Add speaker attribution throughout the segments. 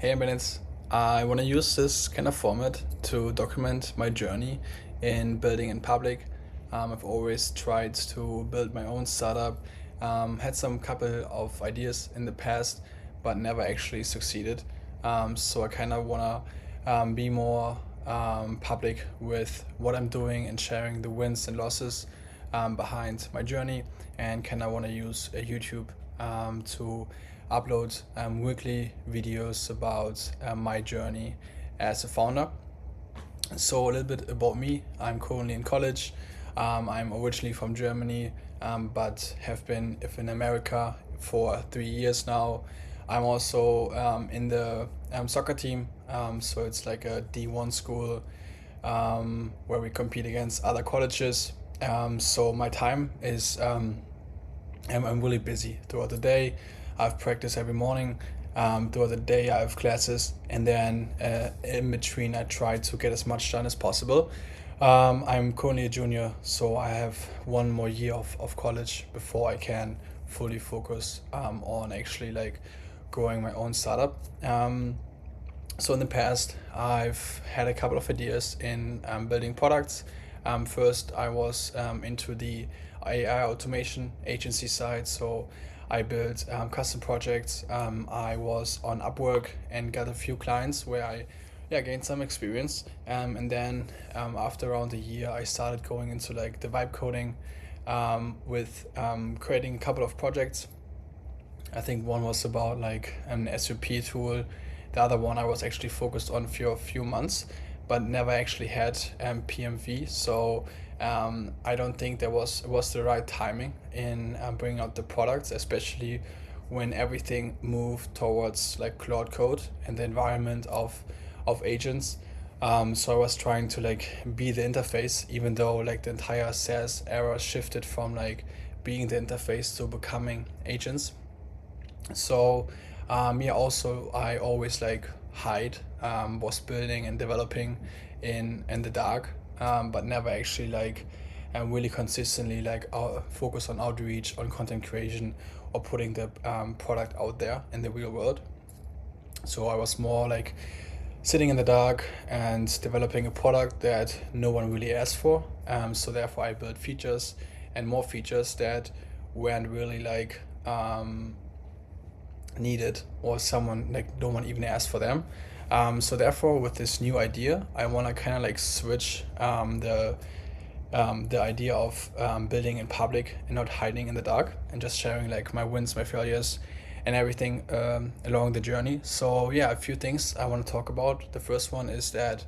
Speaker 1: Hey minutes. I want to use this kind of format to document my journey in building in public. I've always tried to build my own startup, had some couple of ideas in the past, but never actually succeeded. So I kind of want to be more public with what I'm doing and sharing the wins and losses behind my journey, and kind of want to use YouTube to upload weekly videos about my journey as a founder. So a little bit about me. I'm currently in college. I'm originally from Germany, but have been in America for 3 years now. I'm also in the soccer team. So it's like a D1 school where we compete against other colleges. So my time is I'm really busy throughout the day. I have practice every morning. Throughout the day, I have classes, and then in between, I try to get as much done as possible. I'm currently a junior, so I have one more year of college before I can fully focus on actually like growing my own startup. So in the past, I've had a couple of ideas in building products. First, I was into the AI automation agency side, so I built custom projects. I was on Upwork and got a few clients where I gained some experience. And then after around a year, I started going into like the vibe coding with creating a couple of projects. I think one was about like an SVP tool. The other one I was actually focused on for a few months, but never actually had PMV. So I don't think there was the right timing in bringing out the products, especially when everything moved towards like Cloud Code and the environment of agents. So I was trying to like be the interface, even though like the entire SaaS era shifted from like being the interface to becoming agents. So also I always like hide, was building and developing in the dark, but never actually like really consistently like focus on outreach, on content creation, or putting the product out there in the real world. So I was more like sitting in the dark and developing a product that no one really asked for. So therefore I built features and more features that weren't really like needed, or someone like no one even asked for them. So therefore with this new idea, I want to kind of like switch the idea of building in public and not hiding in the dark, and just sharing like my wins, my failures, and everything along the journey. So yeah, a few things I want to talk about. The first one is that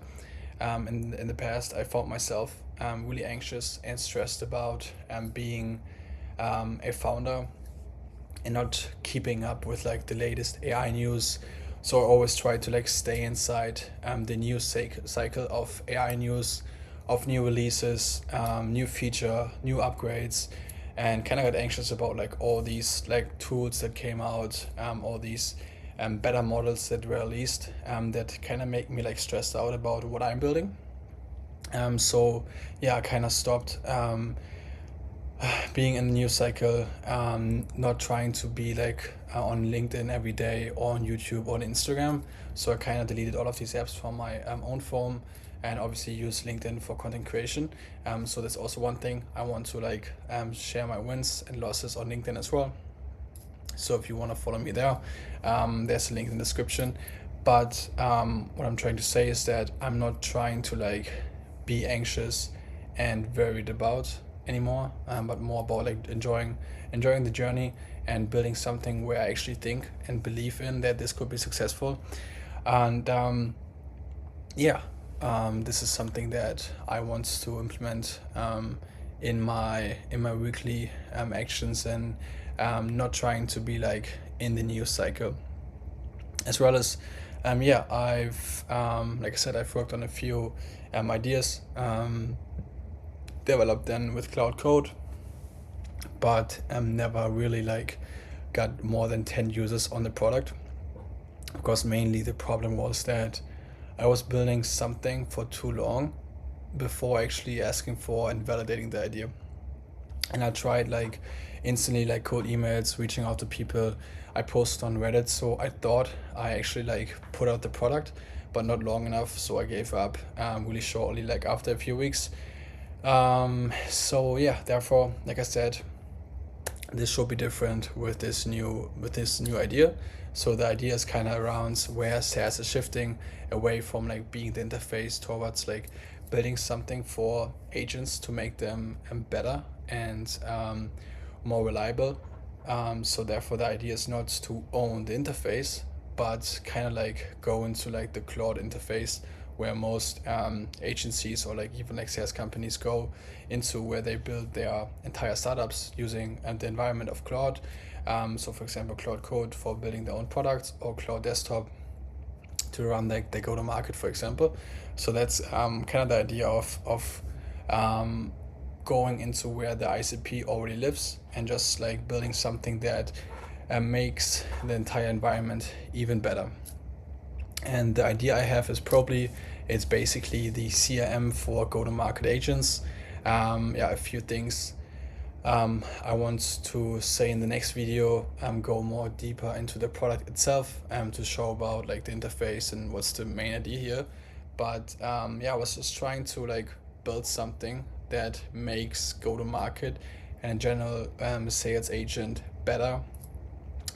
Speaker 1: in the past I found myself really anxious and stressed about being a founder and not keeping up with like the latest AI news. So I always try to like stay inside the news cycle of AI news, of new releases, new feature, new upgrades, and kind of got anxious about like all these like tools that came out, all these better models that were released, that kind of make me like stressed out about what I'm building. So yeah, I kind of stopped being in the news cycle, not trying to be like on LinkedIn every day, or on YouTube, or on Instagram. So I kind of deleted all of these apps from my own phone, and obviously use LinkedIn for content creation. So that's also one thing I want to like share my wins and losses on LinkedIn as well. So if you want to follow me there, there's a link in the description. But what I'm trying to say is that I'm not trying to like be anxious and worried about anymore, but more about like enjoying the journey and building something where I actually think and believe in that this could be successful. And this is something that I want to implement in my weekly actions, and not trying to be like in the news cycle, as well as I've like I said, I've worked on a few ideas, developed them with Cloud Code, but never really like got more than 10 users on the product, because mainly the problem was that I was building something for too long before actually asking for and validating the idea. and I tried like instantly like cold emails, reaching out to people. I posted on Reddit, so I thought I actually like put out the product, but not long enough, so I gave up really shortly, like after a few weeks. So yeah, therefore, like I said, this should be different with this new idea. So the idea is kind of around where SaaS is shifting away from like being the interface towards like building something for agents to make them better and more reliable. So therefore, the idea is not to own the interface, but kind of like go into like the Claude interface where most agencies or like even like SaaS companies go into, where they build their entire startups using the environment of Claude. So for example, Claude Code for building their own products, or Claude Desktop to run like their go-to-market, for example. So that's kind of the idea of going into where the ICP already lives and just like building something that makes the entire environment even better. And the idea I have is probably it's basically the CRM for go-to-market agents. Yeah, a few things I want to say in the next video, go more deeper into the product itself, to show about like the interface and what's the main idea here. But yeah, I was just trying to like build something that makes go-to-market and in general sales agent better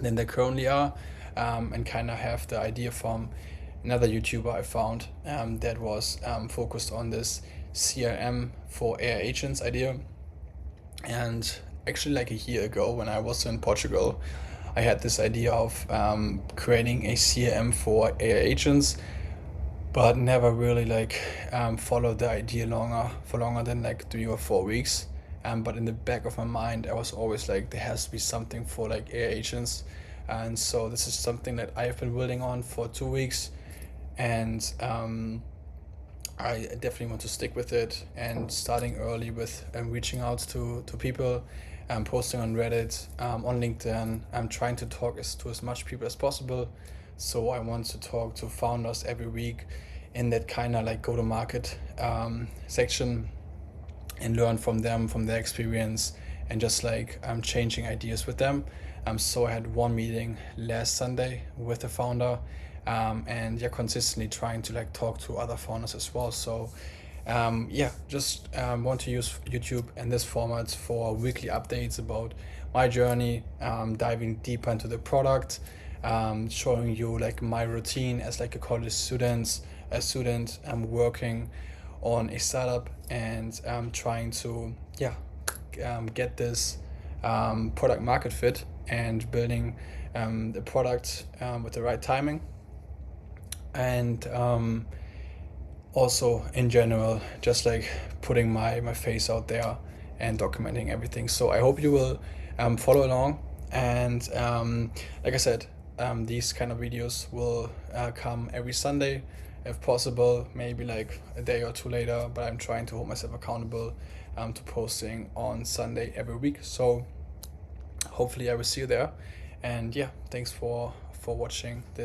Speaker 1: than they currently are, and kind of have the idea from another YouTuber I found that was focused on this CRM for AI agents idea. And actually, like a year ago, when I was in Portugal, I had this idea of creating a CRM for AI agents, but never really like followed the idea for longer than like 3 or 4 weeks. But in the back of my mind, I was always like, there has to be something for like AI agents. And so this is something that I have been building on for 2 weeks, and I definitely want to stick with it, and starting early with reaching out to people, posting on Reddit, on LinkedIn. I'm trying to talk to as much people as possible. So I want to talk to founders every week in that kind of like go-to-market section, and learn from them, from their experience, and just like changing ideas with them. So I had one meeting last Sunday with the founder, and yeah, consistently trying to like talk to other founders as well. So yeah, just want to use YouTube and this format for weekly updates about my journey, diving deeper into the product, showing you like my routine as like a college student. I'm working on a startup, and trying to get this product market fit, and building the product with the right timing, and also in general just like putting my face out there and documenting everything. So I hope you will follow along, and like I said, these kind of videos will come every Sunday if possible, maybe like a day or two later, but I'm trying to hold myself accountable to posting on Sunday every week. So hopefully I will see you there, and yeah, thanks for watching this.